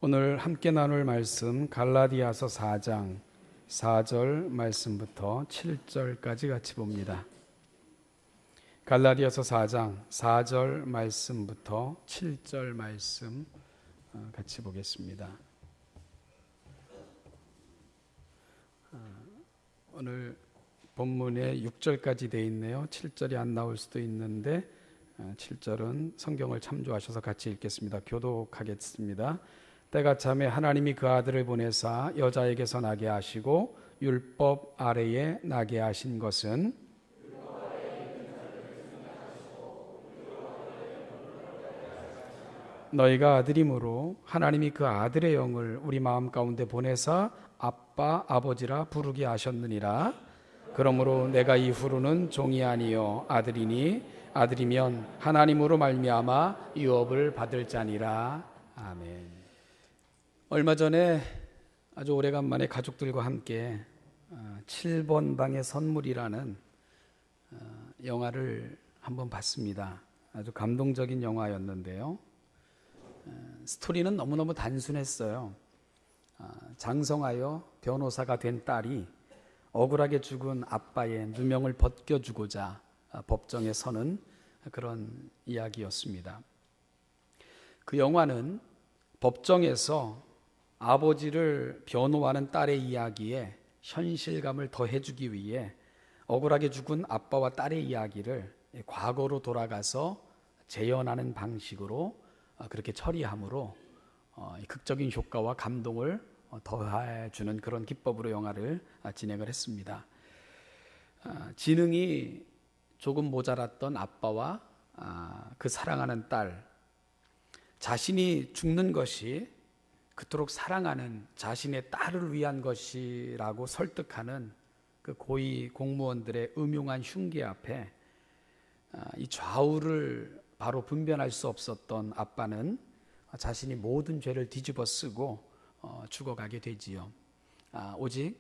오늘 함께 나눌 말씀 갈라디아서 4장 4절 말씀부터 7절까지 같이 봅니다. 갈라디아서 4장 4절 말씀부터 7절 말씀 같이 보겠습니다. 오늘 본문에 6절까지 되어 있네요. 7절이 안 나올 수도 있는데 7절은 성경을 참조하셔서 같이 읽겠습니다. 교독하겠습니다. 때가 참에 하나님이 그 아들을 보내사 여자에게서 나게 하시고 율법 아래에 나게 하신 것은 너희가 아들이므로 하나님이 그 아들의 영을 우리 마음 가운데 보내사 아빠 아버지라 부르게 하셨느니라. 그러므로 내가 이후로는 종이 아니요 아들이니 아들이면 하나님으로 말미암아 유업을 받을 자니라. 아멘. 얼마 전에 아주 오래간만에 가족들과 함께 7번 방의 선물이라는 영화를 한번 봤습니다. 아주 감동적인 영화였는데요. 스토리는 너무너무 단순했어요. 장성하여 변호사가 된 딸이 억울하게 죽은 아빠의 누명을 벗겨주고자 법정에 서는 그런 이야기였습니다. 그 영화는 법정에서 아버지를 변호하는 딸의 이야기에 현실감을 더해주기 위해 억울하게 죽은 아빠와 딸의 이야기를 과거로 돌아가서 재현하는 방식으로 그렇게 처리함으로 극적인 효과와 감동을 더해주는 그런 기법으로 영화를 진행을 했습니다. 지능이 조금 모자랐던 아빠와 그 사랑하는 딸, 자신이 죽는 것이 그토록 사랑하는 자신의 딸을 위한 것이라고 설득하는 그 고위 공무원들의 음흉한 흉기 앞에 이 좌우를 바로 분별할 수 없었던 아빠는 자신이 모든 죄를 뒤집어 쓰고 죽어가게 되지요. 오직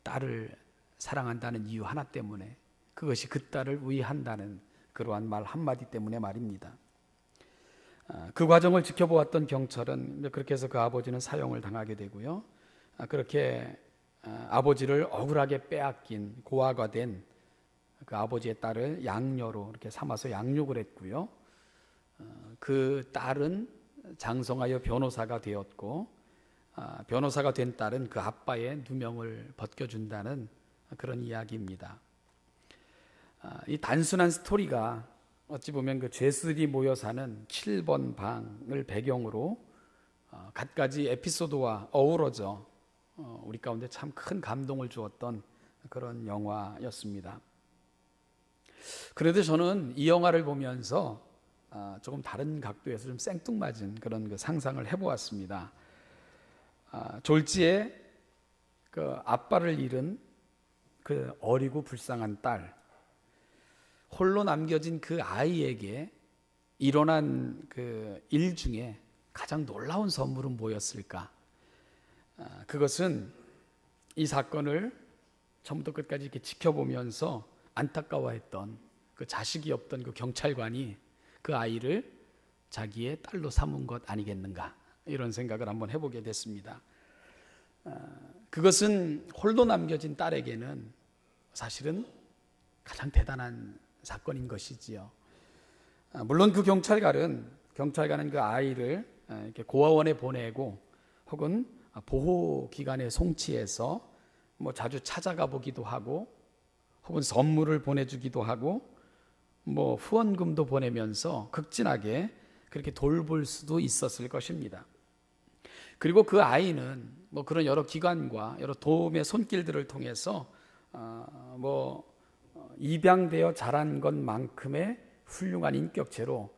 딸을 사랑한다는 이유 하나 때문에, 그것이 그 딸을 위한다는 그러한 말 한마디 때문에 말입니다. 그 과정을 지켜보았던 경찰은 그렇게 해서 그 아버지는 사형을 당하게 되고요. 그렇게 아버지를 억울하게 빼앗긴 고아가 된 그 아버지의 딸을 양녀로 이렇게 삼아서 양육을 했고요. 그 딸은 장성하여 변호사가 되었고, 변호사가 된 딸은 그 아빠의 누명을 벗겨준다는 그런 이야기입니다. 이 단순한 스토리가 어찌 보면 그 죄수들이 모여 사는 7번 방을 배경으로 갖가지 에피소드와 어우러져 우리 가운데 참 큰 감동을 주었던 그런 영화였습니다. 그래도 저는 이 영화를 보면서 조금 다른 각도에서 좀 생뚱맞은 그런 그 상상을 해보았습니다. 졸지에 그 아빠를 잃은 그 어리고 불쌍한 딸, 홀로 남겨진 그 아이에게 일어난 그 일 중에 가장 놀라운 선물은 뭐였을까? 그것은 이 사건을 처음부터 끝까지 이렇게 지켜보면서 안타까워했던 그 자식이 없던 그 경찰관이 그 아이를 자기의 딸로 삼은 것 아니겠는가, 이런 생각을 한번 해보게 됐습니다. 그것은 홀로 남겨진 딸에게는 사실은 가장 대단한 사건인 것이지요. 물론 그 경찰관은 그 아이를 이렇게 고아원에 보내고 혹은 보호기관에 송치해서 뭐 자주 찾아가 보기도 하고 혹은 선물을 보내주기도 하고 뭐 후원금도 보내면서 극진하게 그렇게 돌볼 수도 있었을 것입니다. 그리고 그 아이는 뭐 그런 여러 기관과 여러 도움의 손길들을 통해서 입양되어 자란 것만큼의 훌륭한 인격체로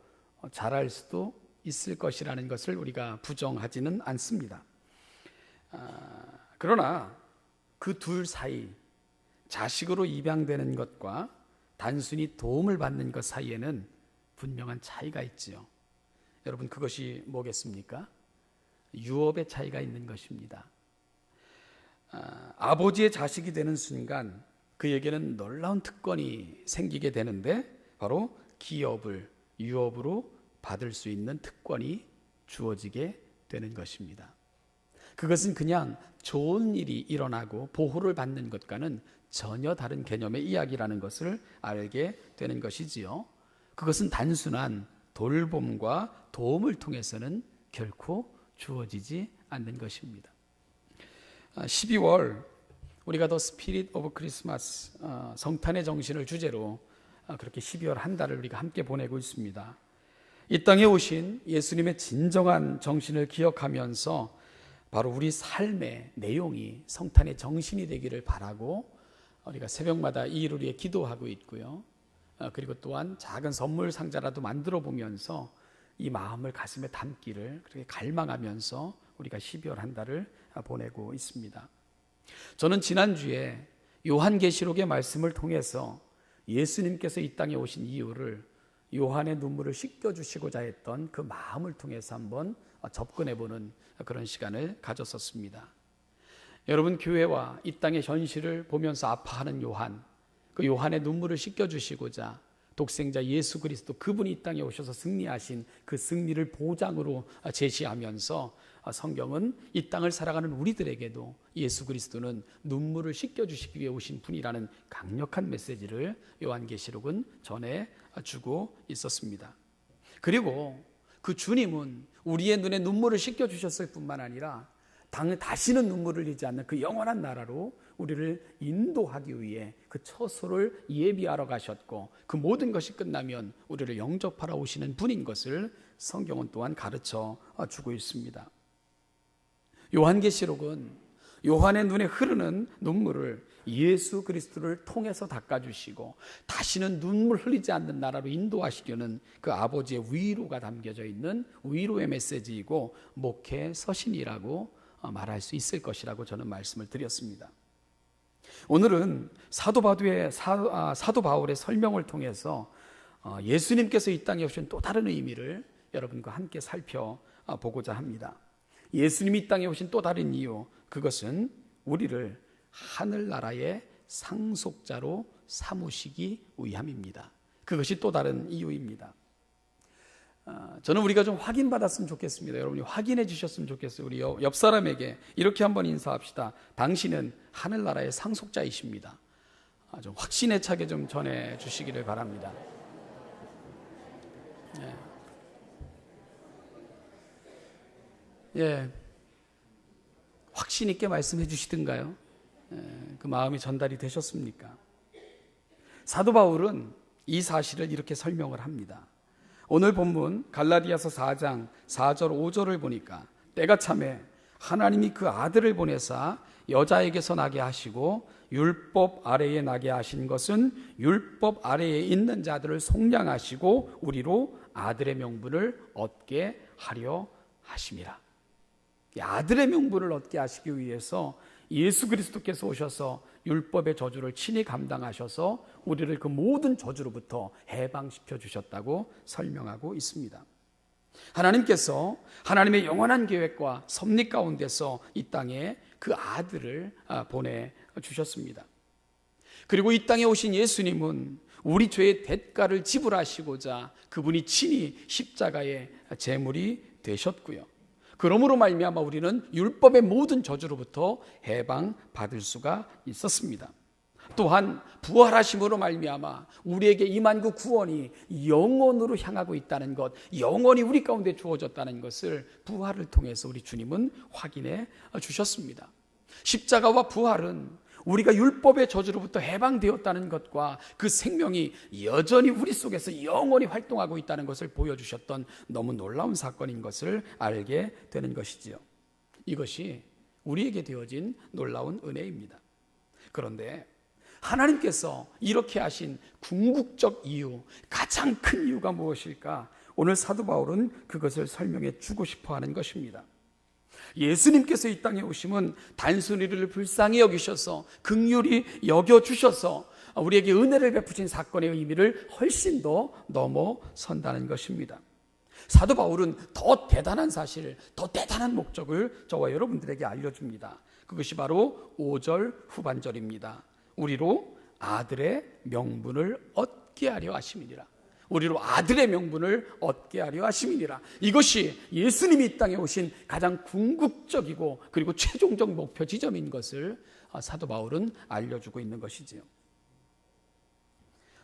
자랄 수도 있을 것이라는 것을 우리가 부정하지는 않습니다. 그러나 그 둘 사이, 자식으로 입양되는 것과 단순히 도움을 받는 것 사이에는 분명한 차이가 있지요. 여러분, 그것이 뭐겠습니까? 유업의 차이가 있는 것입니다. 아버지의 자식이 되는 순간 그에게는 놀라운 특권이 생기게 되는데, 바로 유업으로 받을 수 있는 특권이 주어지게 되는 것입니다. 그것은 그냥 좋은 일이 일어나고 보호를 받는 것과는 전혀 다른 개념의 이야기라는 것을 알게 되는 것이지요. 그것은 단순한 돌봄과 도움을 통해서는 결코 주어지지 않는 것입니다. 12월 우리가 더 스피릿 오브 크리스마스, 성탄의 정신을 주제로 그렇게 12월 한 달을 우리가 함께 보내고 있습니다. 이 땅에 오신 예수님의 진정한 정신을 기억하면서 바로 우리 삶의 내용이 성탄의 정신이 되기를 바라고 우리가 새벽마다 이 일을 위해 기도하고 있고요. 그리고 또한 작은 선물 상자라도 만들어 보면서 이 마음을 가슴에 담기를 그렇게 갈망하면서 우리가 12월 한 달을 보내고 있습니다. 저는 지난주에 요한계시록의 말씀을 통해서 예수님께서 이 땅에 오신 이유를 요한의 눈물을 씻겨주시고자 했던 그 마음을 통해서 한번 접근해보는 그런 시간을 가졌었습니다. 여러분, 교회와 이 땅의 현실을 보면서 아파하는 요한, 그 요한의 눈물을 씻겨주시고자 독생자 예수 그리스도, 그분이 이 땅에 오셔서 승리하신 그 승리를 보장으로 제시하면서 성경은 이 땅을 살아가는 우리들에게도 예수 그리스도는 눈물을 씻겨주시기 위해 오신 분이라는 강력한 메시지를 요한계시록은 전해주고 있었습니다. 그리고 그 주님은 우리의 눈에 눈물을 씻겨주셨을 뿐만 아니라 다시는 눈물을 흘리지 않는 그 영원한 나라로 우리를 인도하기 위해 그 처소를 예비하러 가셨고, 그 모든 것이 끝나면 우리를 영접하러 오시는 분인 것을 성경은 또한 가르쳐 주고 있습니다. 요한계시록은 요한의 눈에 흐르는 눈물을 예수 그리스도를 통해서 닦아주시고 다시는 눈물 흘리지 않는 나라로 인도하시려는 그 아버지의 위로가 담겨져 있는 위로의 메시지이고 목회 서신이라고 말할 수 있을 것이라고 저는 말씀을 드렸습니다. 오늘은 사도 바울의 설명을 통해서 예수님께서 이 땅에 오신 또 다른 의미를 여러분과 함께 살펴보고자 합니다. 예수님이 이 땅에 오신 또 다른 이유, 그것은 우리를 하늘나라의 상속자로 삼으시기 위함입니다. 그것이 또 다른 이유입니다. 저는 우리가 좀 확인받았으면 좋겠습니다. 여러분이 확인해 주셨으면 좋겠어요. 우리 옆 사람에게 이렇게 한번 인사합시다. 당신은 하늘나라의 상속자이십니다. 좀 확신에 차게 좀 전해 주시기를 바랍니다. 예, 확신 있게 말씀해 주시든가요? 그 마음이 전달이 되셨습니까? 사도 바울은 이 사실을 이렇게 설명을 합니다. 오늘 본문 갈라디아서 4장 4절 5절을 보니까 때가 참에 하나님이 그 아들을 보내사 여자에게서 나게 하시고 율법 아래에 나게 하신 것은 율법 아래에 있는 자들을 속량하시고 우리로 아들의 명분을 얻게 하려 하심이라. 아들의 명분을 얻게 하시기 위해서 예수 그리스도께서 오셔서 율법의 저주를 친히 감당하셔서 우리를 그 모든 저주로부터 해방시켜 주셨다고 설명하고 있습니다. 하나님께서 하나님의 영원한 계획과 섭리 가운데서 이 땅에 그 아들을 보내주셨습니다. 그리고 이 땅에 오신 예수님은 우리 죄의 대가를 지불하시고자 그분이 친히 십자가의 제물이 되셨고요. 그러므로 말미암아 우리는 율법의 모든 저주로부터 해방받을 수가 있었습니다. 또한 부활하심으로 말미암아 우리에게 임한 그 구원이 영원으로 향하고 있다는 것, 영원히 우리 가운데 주어졌다는 것을 부활을 통해서 우리 주님은 확인해 주셨습니다. 십자가와 부활은 우리가 율법의 저주로부터 해방되었다는 것과 그 생명이 여전히 우리 속에서 영원히 활동하고 있다는 것을 보여주셨던 너무 놀라운 사건인 것을 알게 되는 것이지요. 이것이 우리에게 되어진 놀라운 은혜입니다. 그런데 하나님께서 이렇게 하신 궁극적 이유, 가장 큰 이유가 무엇일까? 오늘 사도 바울은 그것을 설명해 주고 싶어 하는 것입니다. 예수님께서 이 땅에 오심은 단순히 우리를 불쌍히 여기셔서 긍휼히 여겨주셔서 우리에게 은혜를 베푸신 사건의 의미를 훨씬 더 넘어선다는 것입니다. 사도 바울은 더 대단한 사실, 더 대단한 목적을 저와 여러분들에게 알려줍니다. 그것이 바로 5절 후반절입니다. 우리로 아들의 명분을 얻게 하려 하심이니라. 우리로 아들의 명분을 얻게 하려 하심이니라. 이것이 예수님이 이 땅에 오신 가장 궁극적이고 그리고 최종적 목표 지점인 것을 사도 바울은 알려주고 있는 것이지요.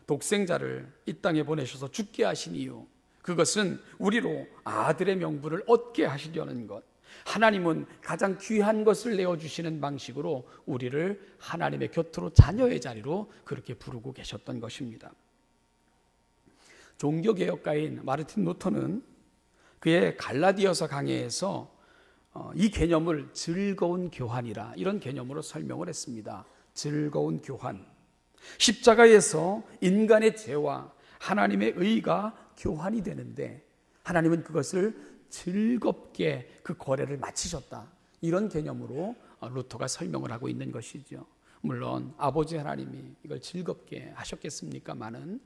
독생자를 이 땅에 보내셔서 죽게 하신 이유, 그것은 우리로 아들의 명분을 얻게 하시려는 것. 하나님은 가장 귀한 것을 내어주시는 방식으로 우리를 하나님의 곁으로, 자녀의 자리로 그렇게 부르고 계셨던 것입니다. 종교개혁가인 마르틴 루터는 그의 갈라디아서 강해에서 이 개념을 즐거운 교환이라, 이런 개념으로 설명을 했습니다. 즐거운 교환. 십자가에서 인간의 죄와 하나님의 의가 교환이 되는데 하나님은 그것을 즐겁게 그 거래를 마치셨다. 이런 개념으로 루터가 설명을 하고 있는 것이죠. 물론 아버지 하나님이 이걸 즐겁게 하셨겠습니까마는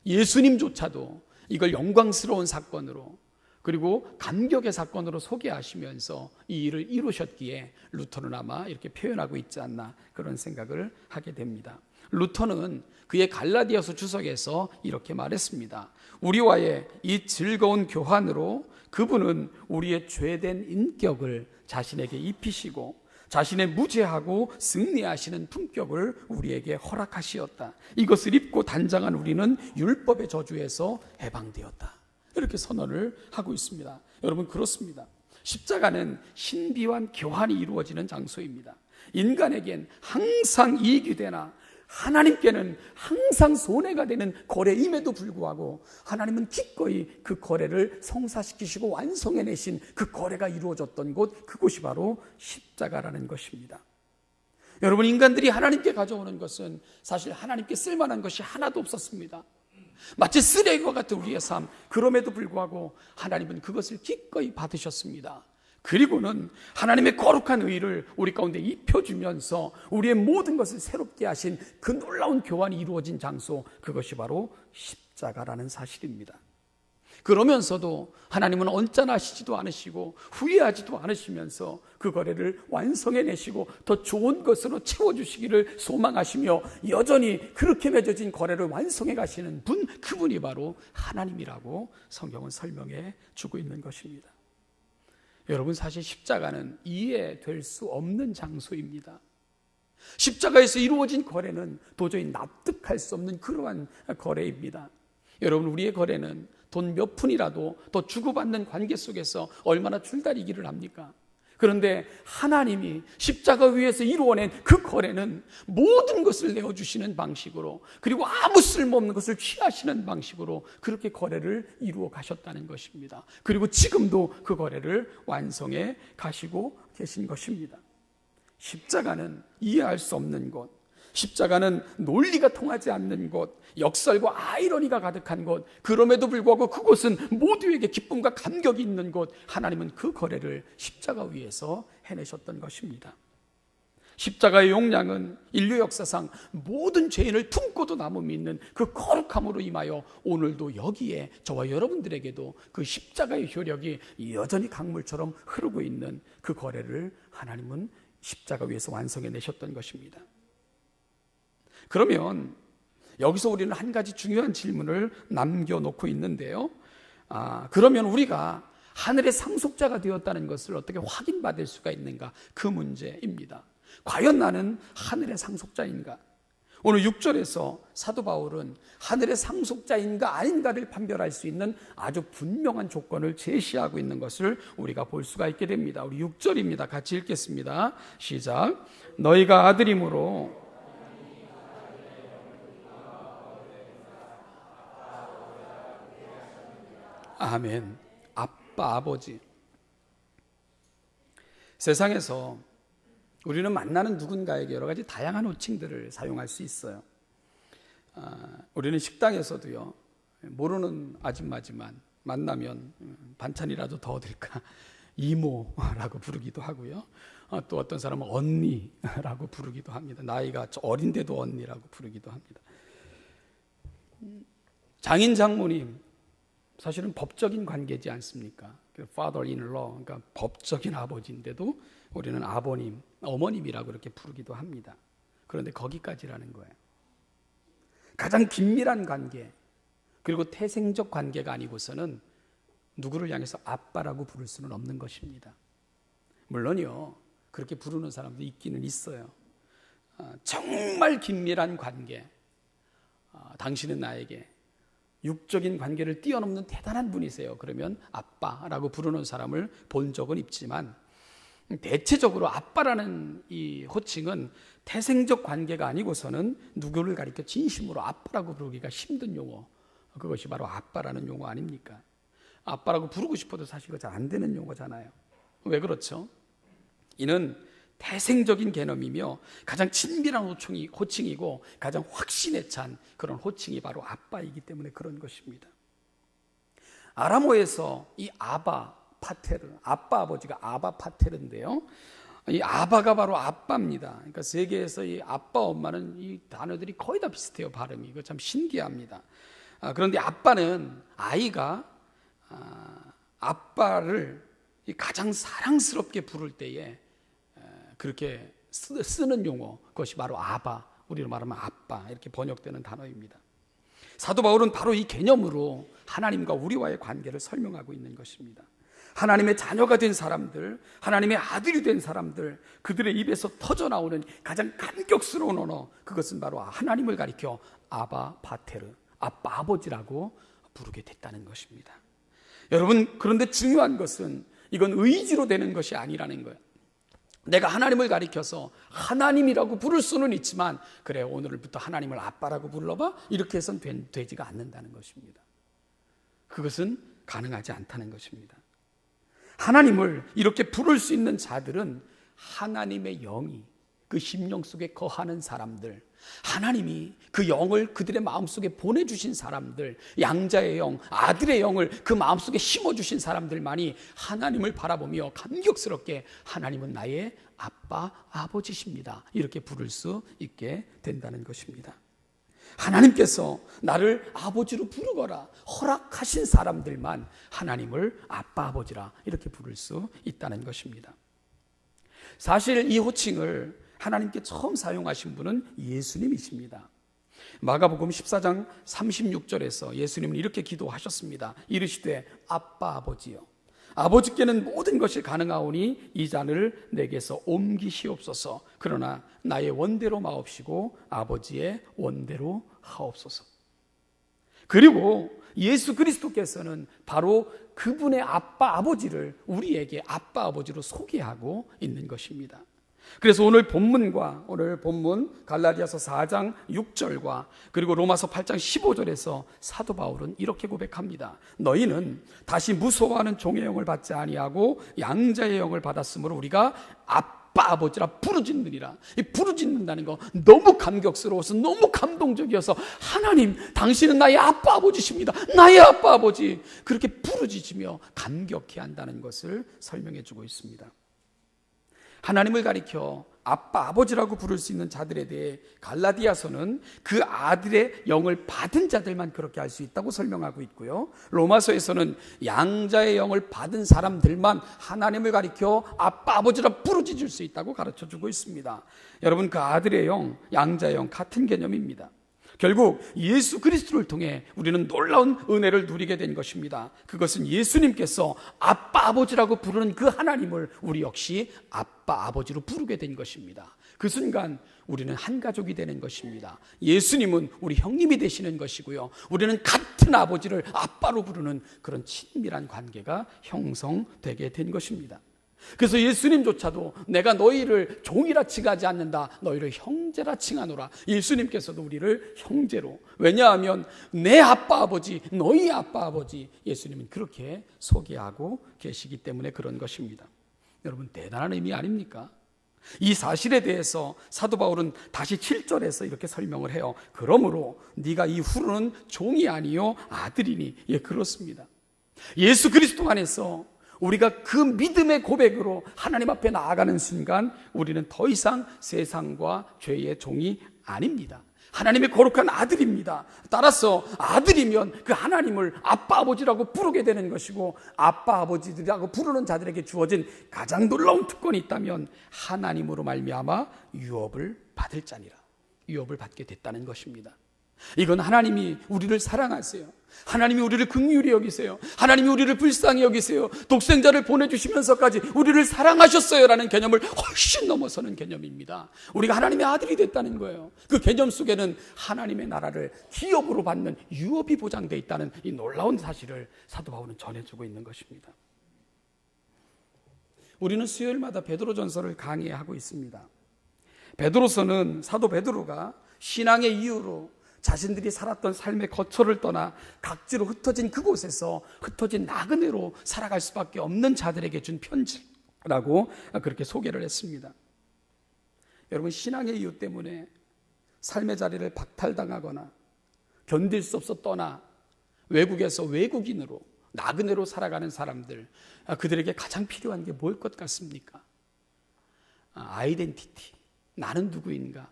예수님조차도 이걸 영광스러운 사건으로, 그리고 감격의 사건으로 소개하시면서 이 일을 이루셨기에 루터는 아마 이렇게 표현하고 있지 않나, 그런 생각을 하게 됩니다. 루터는 그의 갈라디아서 주석에서 이렇게 말했습니다. 우리와의 이 즐거운 교환으로 그분은 우리의 죄된 인격을 자신에게 입히시고 자신의 무죄하고 승리하시는 품격을 우리에게 허락하시었다. 이것을 입고 단장한 우리는 율법의 저주에서 해방되었다. 이렇게 선언을 하고 있습니다. 여러분, 그렇습니다. 십자가는 신비한 교환이 이루어지는 장소입니다. 인간에겐 항상 이익이 되나 하나님께는 항상 손해가 되는 거래임에도 불구하고 하나님은 기꺼이 그 거래를 성사시키시고 완성해내신 그 거래가 이루어졌던 곳, 그곳이 바로 십자가라는 것입니다. 여러분, 인간들이 하나님께 가져오는 것은 사실 하나님께 쓸만한 것이 하나도 없었습니다. 마치 쓰레기와 같은 우리의 삶, 그럼에도 불구하고 하나님은 그것을 기꺼이 받으셨습니다. 그리고는 하나님의 거룩한 의를 우리 가운데 입혀주면서 우리의 모든 것을 새롭게 하신 그 놀라운 교환이 이루어진 장소, 그것이 바로 십자가라는 사실입니다. 그러면서도 하나님은 언짢아하시지도 않으시고 후회하지도 않으시면서 그 거래를 완성해내시고 더 좋은 것으로 채워주시기를 소망하시며 여전히 그렇게 맺어진 거래를 완성해 가시는 분, 그분이 바로 하나님이라고 성경은 설명해 주고 있는 것입니다. 여러분, 사실 십자가는 이해될 수 없는 장소입니다. 십자가에서 이루어진 거래는 도저히 납득할 수 없는 그러한 거래입니다. 여러분, 우리의 거래는 돈 몇 푼이라도 더 주고받는 관계 속에서 얼마나 줄다리기를 합니까? 그런데 하나님이 십자가 위에서 이루어낸 그 거래는 모든 것을 내어주시는 방식으로, 그리고 아무 쓸모없는 것을 취하시는 방식으로 그렇게 거래를 이루어 가셨다는 것입니다. 그리고 지금도 그 거래를 완성해 가시고 계신 것입니다. 십자가는 이해할 수 없는 것, 십자가는 논리가 통하지 않는 곳, 역설과 아이러니가 가득한 곳, 그럼에도 불구하고 그곳은 모두에게 기쁨과 감격이 있는 곳, 하나님은 그 거래를 십자가 위에서 해내셨던 것입니다. 십자가의 용량은 인류 역사상 모든 죄인을 품고도 남음이 있는 그 거룩함으로 임하여 오늘도 여기에 저와 여러분들에게도 그 십자가의 효력이 여전히 강물처럼 흐르고 있는 그 거래를 하나님은 십자가 위에서 완성해내셨던 것입니다. 그러면 여기서 우리는 한 가지 중요한 질문을 남겨놓고 있는데요. 그러면 우리가 하늘의 상속자가 되었다는 것을 어떻게 확인받을 수가 있는가? 그 문제입니다. 과연 나는 하늘의 상속자인가? 오늘 6절에서 사도 바울은 하늘의 상속자인가 아닌가를 판별할 수 있는 아주 분명한 조건을 제시하고 있는 것을 우리가 볼 수가 있게 됩니다. 우리 6절입니다. 같이 읽겠습니다. 시작. 너희가 아들이므로 아멘. 아빠, 아버지. 세상에서 우리는 만나는 누군가에게 여러 가지 다양한 호칭들을 사용할 수 있어요. 우리는 식당에서도요, 모르는 아줌마지만 만나면 반찬이라도 더 얻을까 이모라고 부르기도 하고요. 또 어떤 사람은 언니라고 부르기도 합니다. 나이가 어린데도 언니라고 부르기도 합니다. 장인 장모님, 사실은 법적인 관계지 않습니까? father-in-law, 그러니까 법적인 아버지인데도 우리는 아버님, 어머님이라고 그렇게 부르기도 합니다. 그런데 거기까지라는 거예요. 가장 긴밀한 관계, 그리고 태생적 관계가 아니고서는 누구를 향해서 아빠라고 부를 수는 없는 것입니다. 물론요, 그렇게 부르는 사람도 있기는 있어요. 정말 긴밀한 관계, 당신은 나에게 육적인 관계를 뛰어넘는 대단한 분이세요. 그러면 아빠라고 부르는 사람을 본 적은 있지만, 대체적으로 아빠라는 이 호칭은 태생적 관계가 아니고서는 누구를 가리켜 진심으로 아빠라고 부르기가 힘든 용어, 그것이 바로 아빠라는 용어 아닙니까? 아빠라고 부르고 싶어도 사실 그거 잘 안 되는 용어잖아요. 왜 그렇죠? 이는 태생적인 개념이며 가장 친밀한 호칭이고 가장 확신에 찬 그런 호칭이 바로 아빠이기 때문에 그런 것입니다. 아람어에서 이 아바 파테르, 아빠 아버지가 아바 파테르인데요, 이 아바가 바로 아빠입니다. 그러니까 세계에서 이 아빠 엄마는 이 단어들이 거의 다 비슷해요. 발음이. 이거 참 신기합니다. 그런데 아빠는 아이가 아빠를 가장 사랑스럽게 부를 때에 그렇게 쓰는 용어, 그것이 바로 아바, 우리로 말하면 아빠, 이렇게 번역되는 단어입니다. 사도 바울은 바로 이 개념으로 하나님과 우리와의 관계를 설명하고 있는 것입니다. 하나님의 자녀가 된 사람들, 하나님의 아들이 된 사람들, 그들의 입에서 터져나오는 가장 감격스러운 언어, 그것은 바로 하나님을 가리켜 아바 파테르, 아빠 아버지라고 부르게 됐다는 것입니다. 여러분, 그런데 중요한 것은 이건 의지로 되는 것이 아니라는 거예요. 내가 하나님을 가리켜서 하나님이라고 부를 수는 있지만, 그래 오늘부터 하나님을 아빠라고 불러봐, 이렇게 해서는 되지가 않는다는 것입니다. 그것은 가능하지 않다는 것입니다. 하나님을 이렇게 부를 수 있는 자들은 하나님의 영이 그 심령 속에 거하는 사람들, 하나님이 그 영을 그들의 마음속에 보내주신 사람들, 양자의 영, 아들의 영을 그 마음속에 심어주신 사람들만이 하나님을 바라보며 감격스럽게 하나님은 나의 아빠, 아버지십니다, 이렇게 부를 수 있게 된다는 것입니다. 하나님께서 나를 아버지로 부르거라 허락하신 사람들만 하나님을 아빠, 아버지라 이렇게 부를 수 있다는 것입니다. 사실 이 호칭을 하나님께 처음 사용하신 분은 예수님이십니다. 마가복음 14장 36절에서 예수님은 이렇게 기도하셨습니다. 이르시되 아빠 아버지여, 아버지께는 모든 것이 가능하오니 이 잔을 내게서 옮기시옵소서. 그러나 나의 원대로 마옵시고 아버지의 원대로 하옵소서. 그리고 예수 그리스도께서는 바로 그분의 아빠 아버지를 우리에게 아빠 아버지로 소개하고 있는 것입니다. 그래서 오늘 본문 갈라디아서 4장 6절과 그리고 로마서 8장 15절에서 사도 바울은 이렇게 고백합니다. 너희는 다시 무서워하는 종의 영을 받지 아니하고 양자의 영을 받았으므로 우리가 아빠 아버지라 부르짖느니라. 이 부르짖는다는 거 너무 감격스러워서 너무 감동적이어서, 하나님 당신은 나의 아빠 아버지십니다, 나의 아빠 아버지, 그렇게 부르짖으며 감격해 한다는 것을 설명해 주고 있습니다. 하나님을 가리켜 아빠, 아버지라고 부를 수 있는 자들에 대해 갈라디아서는 그 아들의 영을 받은 자들만 그렇게 할 수 있다고 설명하고 있고요, 로마서에서는 양자의 영을 받은 사람들만 하나님을 가리켜 아빠, 아버지라 부르짖을 수 있다고 가르쳐주고 있습니다. 여러분, 그 아들의 영, 양자의 영 같은 개념입니다. 결국 예수 그리스도를 통해 우리는 놀라운 은혜를 누리게 된 것입니다. 그것은 예수님께서 아빠 아버지라고 부르는 그 하나님을 우리 역시 아빠 아버지로 부르게 된 것입니다. 그 순간 우리는 한 가족이 되는 것입니다. 예수님은 우리 형님이 되시는 것이고요, 우리는 같은 아버지를 아빠로 부르는 그런 친밀한 관계가 형성되게 된 것입니다. 그래서 예수님조차도 내가 너희를 종이라 칭하지 않는다, 너희를 형제라 칭하노라. 예수님께서도 우리를 형제로, 왜냐하면 내 아빠 아버지, 너희 아빠 아버지, 예수님은 그렇게 소개하고 계시기 때문에 그런 것입니다. 여러분, 대단한 의미 아닙니까? 이 사실에 대해서 사도 바울은 다시 7절에서 이렇게 설명을 해요. 그러므로 네가 이후로는 종이 아니요 아들이니. 예, 그렇습니다. 예수 그리스도 안에서 우리가 그 믿음의 고백으로 하나님 앞에 나아가는 순간 우리는 더 이상 세상과 죄의 종이 아닙니다. 하나님의 거룩한 아들입니다. 따라서 아들이면 그 하나님을 아빠 아버지라고 부르게 되는 것이고, 아빠 아버지라고 부르는 자들에게 주어진 가장 놀라운 특권이 있다면 하나님으로 말미암아 유업을 받을 자니라, 유업을 받게 됐다는 것입니다. 이건 하나님이 우리를 사랑하세요. 하나님이 우리를 긍휼히 여기세요. 하나님이 우리를 불쌍히 여기세요. 독생자를 보내주시면서까지 우리를 사랑하셨어요라는 개념을 훨씬 넘어서는 개념입니다. 우리가 하나님의 아들이 됐다는 거예요. 그 개념 속에는 하나님의 나라를 기업으로 받는 유업이 보장되어 있다는 이 놀라운 사실을 사도 바울은 전해주고 있는 것입니다. 우리는 수요일마다 베드로전서를 강의하고 있습니다. 베드로서는 사도 베드로가 신앙의 이유로 자신들이 살았던 삶의 거처를 떠나 각지로 흩어진 그곳에서 흩어진 나그네로 살아갈 수밖에 없는 자들에게 준 편지라고 그렇게 소개를 했습니다. 여러분, 신앙의 이유 때문에 삶의 자리를 박탈당하거나 견딜 수 없어 떠나 외국에서 외국인으로 나그네로 살아가는 사람들, 그들에게 가장 필요한 게 뭘 것 같습니까? 아이덴티티, 나는 누구인가,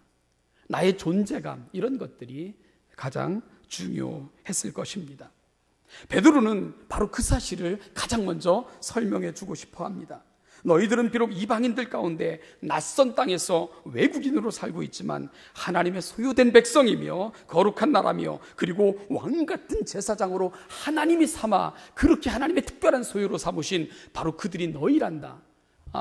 나의 존재감, 이런 것들이 가장 중요했을 것입니다. 베드로는 바로 그 사실을 가장 먼저 설명해 주고 싶어 합니다. 너희들은 비록 이방인들 가운데 낯선 땅에서 외국인으로 살고 있지만 하나님의 소유된 백성이며 거룩한 나라며 그리고 왕같은 제사장으로 하나님이 삼아 그렇게 하나님의 특별한 소유로 삼으신 바로 그들이 너희란다.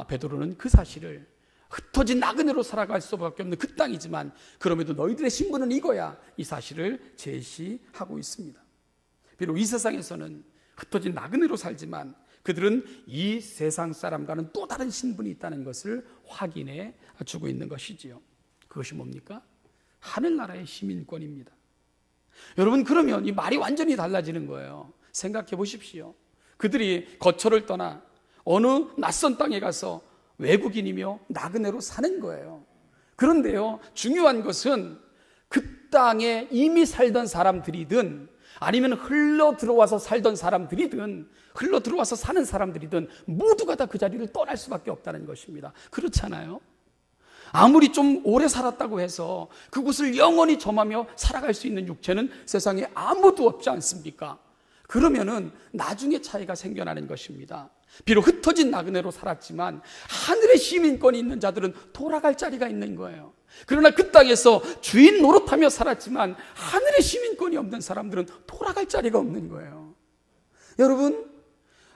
베드로는 그 사실을 흩어진 나그네로 살아갈 수밖에 없는 그 땅이지만 그럼에도 너희들의 신분은 이거야, 이 사실을 제시하고 있습니다. 비록 이 세상에서는 흩어진 나그네로 살지만 그들은 이 세상 사람과는 또 다른 신분이 있다는 것을 확인해 주고 있는 것이지요. 그것이 뭡니까? 하늘나라의 시민권입니다. 여러분, 그러면 이 말이 완전히 달라지는 거예요. 생각해 보십시오. 그들이 거처를 떠나 어느 낯선 땅에 가서 외국인이며 나그네로 사는 거예요. 그런데요, 중요한 것은 그 땅에 이미 살던 사람들이든 아니면 흘러 들어와서 살던 사람들이든 흘러 들어와서 사는 사람들이든 모두가 다 그 자리를 떠날 수밖에 없다는 것입니다. 그렇잖아요? 아무리 좀 오래 살았다고 해서 그곳을 영원히 점하며 살아갈 수 있는 육체는 세상에 아무도 없지 않습니까? 그러면은 나중에 차이가 생겨나는 것입니다. 비록 흩어진 나그네로 살았지만 하늘의 시민권이 있는 자들은 돌아갈 자리가 있는 거예요. 그러나 그 땅에서 주인 노릇하며 살았지만 하늘의 시민권이 없는 사람들은 돌아갈 자리가 없는 거예요. 여러분,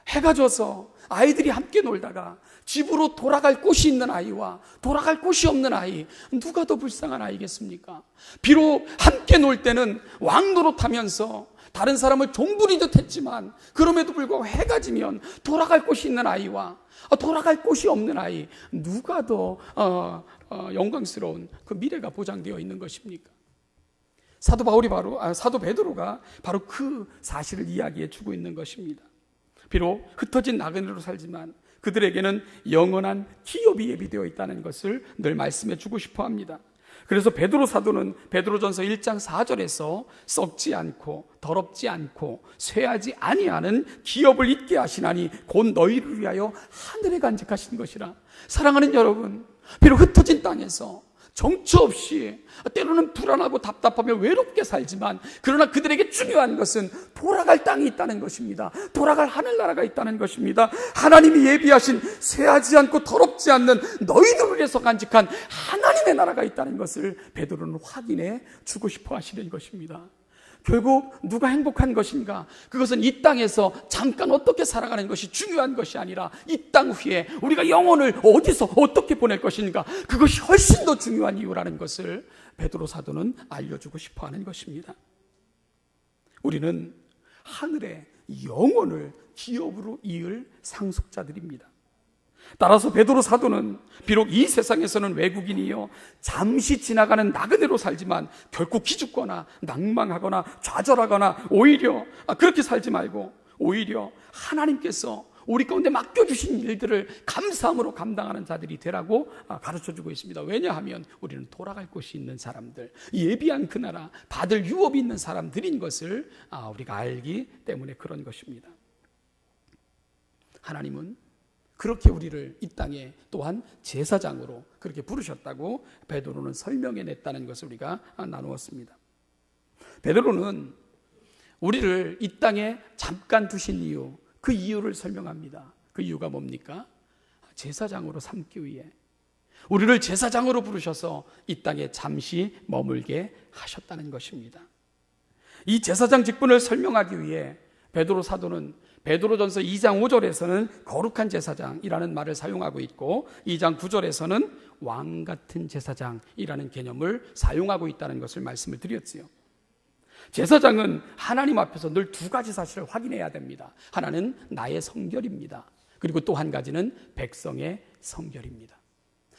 해가 져서 아이들이 함께 놀다가 집으로 돌아갈 곳이 있는 아이와 돌아갈 곳이 없는 아이, 누가 더 불쌍한 아이겠습니까? 비록 함께 놀 때는 왕노릇하면서 다른 사람을 종부리듯 했지만 그럼에도 불구하고 해가 지면 돌아갈 곳이 있는 아이와 돌아갈 곳이 없는 아이, 누가 더 영광스러운 그 미래가 보장되어 있는 것입니까? 사도 베드로가 바로 그 사실을 이야기해 주고 있는 것입니다. 비록 흩어진 나그네로 살지만 그들에게는 영원한 기업이 예비되어 있다는 것을 늘 말씀해 주고 싶어 합니다. 그래서 베드로 사도는 베드로전서 1장 4절에서 썩지 않고 더럽지 않고 쇠하지 아니하는 기업을 잊게 하시나니 곧 너희를 위하여 하늘에 간직하신 것이라. 사랑하는 여러분, 비록 흩어진 땅에서 정처 없이 때로는 불안하고 답답하며 외롭게 살지만 그러나 그들에게 중요한 것은 돌아갈 땅이 있다는 것입니다. 돌아갈 하늘나라가 있다는 것입니다. 하나님이 예비하신 쇠하지 않고 더럽지 않는 너희들을 위해서 간직한 하나님의 나라가 있다는 것을 베드로는 확인해 주고 싶어 하시는 것입니다. 결국 누가 행복한 것인가? 그것은 이 땅에서 잠깐 어떻게 살아가는 것이 중요한 것이 아니라 이 땅 위에 우리가 영혼을 어디서 어떻게 보낼 것인가? 그것이 훨씬 더 중요한 이유라는 것을 베드로 사도는 알려주고 싶어 하는 것입니다. 우리는 하늘의 영혼을 기업으로 이을 상속자들입니다. 따라서 베드로 사도는 비록 이 세상에서는 외국인이요 잠시 지나가는 나그네로 살지만 결코 기죽거나 낭망하거나 좌절하거나 오히려 그렇게 살지 말고 오히려 하나님께서 우리 가운데 맡겨주신 일들을 감사함으로 감당하는 자들이 되라고 가르쳐주고 있습니다. 왜냐하면 우리는 돌아갈 곳이 있는 사람들, 예비한 그 나라, 받을 유업이 있는 사람들인 것을 우리가 알기 때문에 그런 것입니다. 하나님은 그렇게 우리를 이 땅에 또한 제사장으로 그렇게 부르셨다고 베드로는 설명해냈다는 것을 우리가 나누었습니다. 베드로는 우리를 이 땅에 잠깐 두신 이유, 그 이유를 설명합니다. 그 이유가 뭡니까? 제사장으로 삼기 위해 우리를 제사장으로 부르셔서 이 땅에 잠시 머물게 하셨다는 것입니다. 이 제사장 직분을 설명하기 위해 베드로 사도는 베드로전서 2장 5절에서는 거룩한 제사장이라는 말을 사용하고 있고 2장 9절에서는 왕 같은 제사장이라는 개념을 사용하고 있다는 것을 말씀을 드렸지요. 제사장은 하나님 앞에서 늘 두 가지 사실을 확인해야 됩니다. 하나는 나의 성결입니다. 그리고 또 한 가지는 백성의 성결입니다.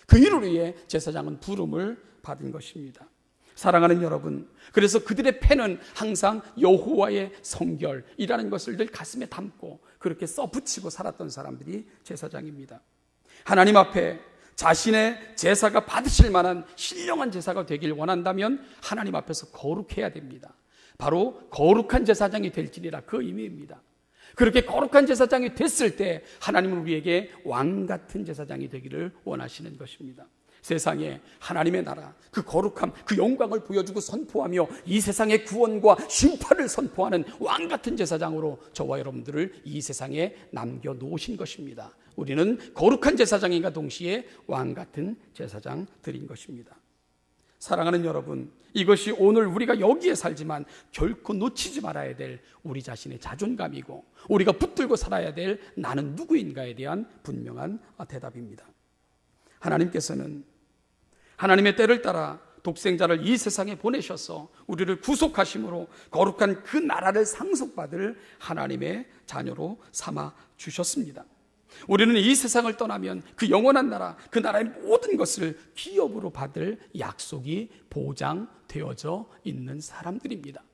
그 일을 위해 제사장은 부름을 받은 것입니다. 사랑하는 여러분, 그래서 그들의 펜은 항상 여호와의 성결이라는 것을 늘 가슴에 담고 그렇게 써붙이고 살았던 사람들이 제사장입니다. 하나님 앞에 자신의 제사가 받으실 만한 신령한 제사가 되길 원한다면 하나님 앞에서 거룩해야 됩니다. 바로 거룩한 제사장이 될지니라, 그 의미입니다. 그렇게 거룩한 제사장이 됐을 때 하나님은 우리에게 왕 같은 제사장이 되기를 원하시는 것입니다. 세상에 하나님의 나라, 그 거룩함, 그 영광을 보여주고 선포하며 이 세상의 구원과 심판을 선포하는 왕 같은 제사장으로 저와 여러분들을 이 세상에 남겨놓으신 것입니다. 우리는 거룩한 제사장인가 동시에 왕 같은 제사장들인 것입니다. 사랑하는 여러분, 이것이 오늘 우리가 여기에 살지만 결코 놓치지 말아야 될 우리 자신의 자존감이고 우리가 붙들고 살아야 될 나는 누구인가에 대한 분명한 대답입니다. 하나님께서는 하나님의 때를 따라 독생자를 이 세상에 보내셔서 우리를 구속하심으로 거룩한 그 나라를 상속받을 하나님의 자녀로 삼아 주셨습니다. 우리는 이 세상을 떠나면 그 영원한 나라, 그 나라의 모든 것을 기업으로 받을 약속이 보장되어져 있는 사람들입니다.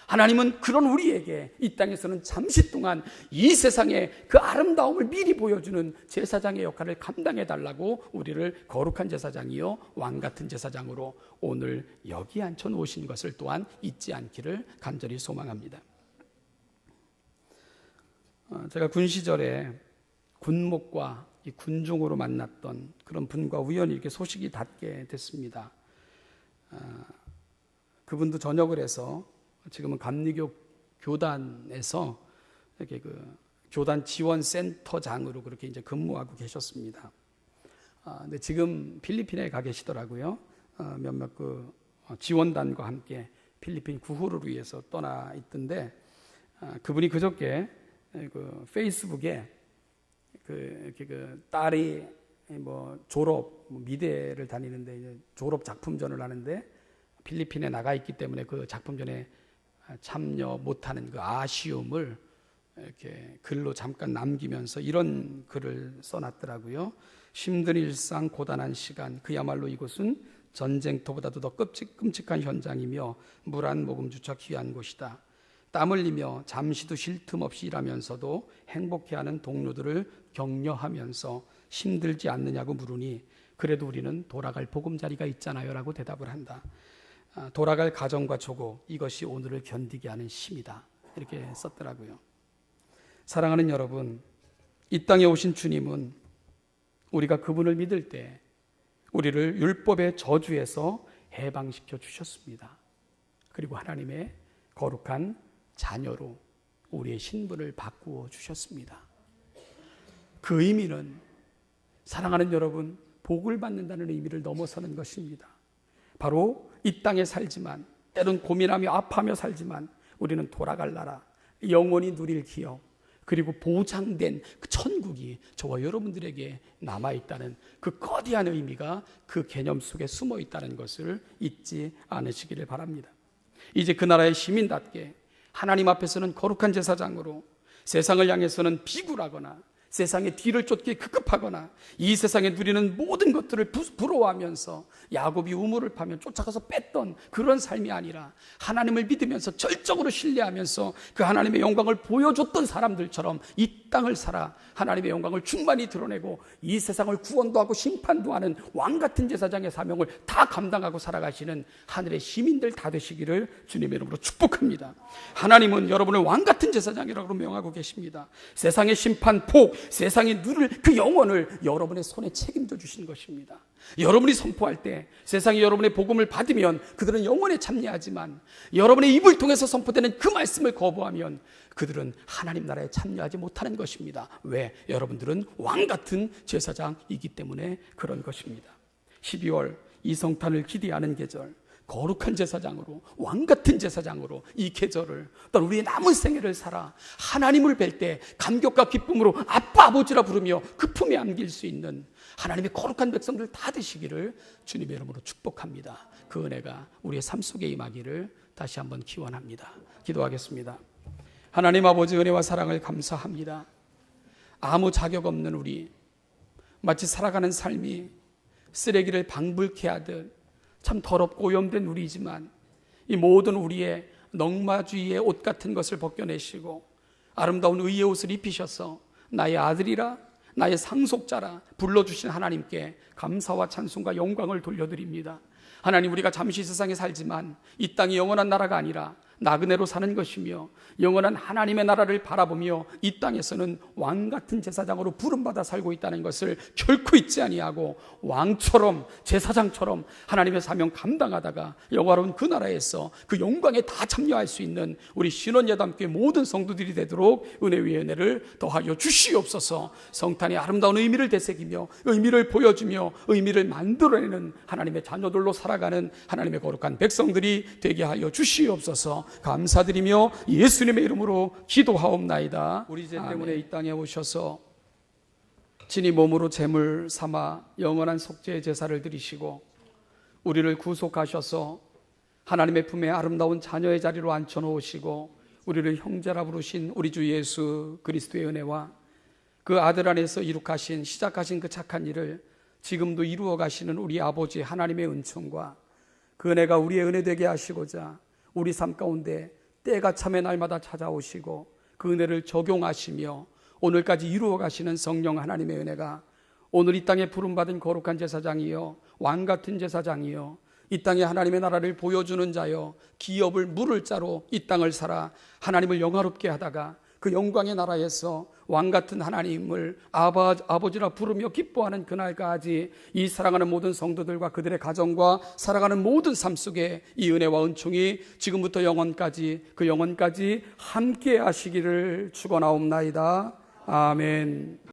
하나님은 그런 우리에게 이 땅에서는 잠시 동안 이 세상의 그 아름다움을 미리 보여주는 제사장의 역할을 감당해달라고 우리를 거룩한 제사장이요 왕 같은 제사장으로 오늘 여기 앉혀놓으신 것을 또한 잊지 않기를 간절히 소망합니다. 제가 군 시절에 군목과 이 군종으로 만났던 그런 분과 우연히 이렇게 소식이 닿게 됐습니다. 그분도 전역을 해서 지금은 감리교 교단에서 이렇게 그 교단 지원 센터장으로 그렇게 이제 근무하고 계셨습니다. 근데 지금 필리핀에 가 계시더라고요. 몇몇 그 지원단과 함께 필리핀 구호를 위해서 떠나 있던데 그분이 그저께 그 페이스북에 이렇게 그 딸이 뭐 졸업 미대를 다니는데 이제 졸업 작품전을 하는데 필리핀에 나가 있기 때문에 그 작품전에 참여 못하는 그 아쉬움을 이렇게 글로 잠깐 남기면서 이런 글을 써놨더라고요. 힘든 일상, 고단한 시간, 그야말로 이곳은 전쟁터보다도 더 끔찍한 현장이며 물 한 모금조차 귀한 곳이다. 땀 흘리며 잠시도 쉴 틈 없이 일하면서도 행복해하는 동료들을 격려하면서 힘들지 않느냐고 물으니 그래도 우리는 돌아갈 보금자리가 있잖아요 라고 대답을 한다. 돌아갈 가정과 조고, 이것이 오늘을 견디게 하는 힘이다. 이렇게 썼더라고요. 사랑하는 여러분, 이 땅에 오신 주님은 우리가 그분을 믿을 때 우리를 율법의 저주에서 해방시켜 주셨습니다. 그리고 하나님의 거룩한 자녀로 우리의 신분을 바꾸어 주셨습니다. 그 의미는 사랑하는 여러분, 복을 받는다는 의미를 넘어서는 것입니다. 바로 이 땅에 살지만 때론 고민하며 아파하며 살지만 우리는 돌아갈 나라, 영원히 누릴 기업, 그리고 보장된 그 천국이 저와 여러분들에게 남아있다는 그 거대한 의미가 그 개념 속에 숨어 있다는 것을 잊지 않으시기를 바랍니다. 이제 그 나라의 시민답게 하나님 앞에서는 거룩한 제사장으로, 세상을 향해서는 비굴하거나 세상의 뒤를 쫓기 급급하거나 이 세상에 누리는 모든 것들을 부러워하면서 야곱이 우물을 파며 쫓아가서 뺐던 그런 삶이 아니라 하나님을 믿으면서 절적으로 신뢰하면서 그 하나님의 영광을 보여줬던 사람들처럼 이 땅을 살아 하나님의 영광을 충만히 드러내고 이 세상을 구원도 하고 심판도 하는 왕같은 제사장의 사명을 다 감당하고 살아가시는 하늘의 시민들 다 되시기를 주님의 이름으로 축복합니다. 하나님은 여러분을 왕같은 제사장이라고 명하고 계십니다. 세상의 심판, 복, 세상이 누릴 그 영혼을 여러분의 손에 책임져 주신 것입니다. 여러분이 선포할 때 세상이 여러분의 복음을 받으면 그들은 영원에 참여하지만 여러분의 입을 통해서 선포되는 그 말씀을 거부하면 그들은 하나님 나라에 참여하지 못하는 것입니다. 왜? 여러분들은 왕같은 제사장이기 때문에 그런 것입니다. 12월 이성탄을 기대하는 계절, 거룩한 제사장으로, 왕같은 제사장으로 이 계절을, 또는 우리의 남은 생애를 살아 하나님을 뵐 때 감격과 기쁨으로 아빠 아버지라 부르며 그 품에 안길 수 있는 하나님의 거룩한 백성들 다 되시기를 주님의 이름으로 축복합니다. 그 은혜가 우리의 삶 속에 임하기를 다시 한번 기원합니다. 기도하겠습니다. 하나님 아버지, 은혜와 사랑을 감사합니다. 아무 자격 없는 우리, 마치 살아가는 삶이 쓰레기를 방불케 하듯 참 더럽고 오염된 우리이지만 이 모든 우리의 넝마주의의 옷 같은 것을 벗겨내시고 아름다운 의의 옷을 입히셔서 나의 아들이라, 나의 상속자라 불러주신 하나님께 감사와 찬송과 영광을 돌려드립니다. 하나님, 우리가 잠시 세상에 살지만 이 땅이 영원한 나라가 아니라 나그네로 사는 것이며 영원한 하나님의 나라를 바라보며 이 땅에서는 왕같은 제사장으로 부름받아 살고 있다는 것을 결코 잊지 아니하고 왕처럼, 제사장처럼 하나님의 사명 감당하다가 영화로운 그 나라에서 그 영광에 다 참여할 수 있는 우리 신원예담교회 모든 성도들이 되도록 은혜 위에 은혜를 더하여 주시옵소서. 성탄의 아름다운 의미를 되새기며 의미를 보여주며 의미를 만들어내는 하나님의 자녀들로 살아가는 하나님의 거룩한 백성들이 되게 하여 주시옵소서. 감사드리며 예수님의 이름으로 기도하옵나이다. 우리 죄 때문에 이 땅에 오셔서 친히 몸으로 제물 삼아 영원한 속죄의 제사를 드리시고 우리를 구속하셔서 하나님의 품에 아름다운 자녀의 자리로 앉혀놓으시고 우리를 형제라 부르신 우리 주 예수 그리스도의 은혜와 그 아들 안에서 이룩하신, 시작하신 그 착한 일을 지금도 이루어 가시는 우리 아버지 하나님의 은총과 그 은혜가 우리의 은혜 되게 하시고자 우리 삶 가운데 때가 참의 날마다 찾아오시고 그 은혜를 적용하시며 오늘까지 이루어 가시는 성령 하나님의 은혜가 오늘 이 땅에 부름받은 거룩한 제사장이요, 왕같은 제사장이요, 이 땅에 하나님의 나라를 보여주는 자요, 기업을 물을 자로 이 땅을 살아 하나님을 영화롭게 하다가 그 영광의 나라에서 왕같은 하나님을 아버지라 부르며 기뻐하는 그날까지 이 사랑하는 모든 성도들과 그들의 가정과 살아가는 모든 삶 속에 이 은혜와 은총이 지금부터 영원까지, 그 영원까지 함께 하시기를 축원하옵나이다. 아멘.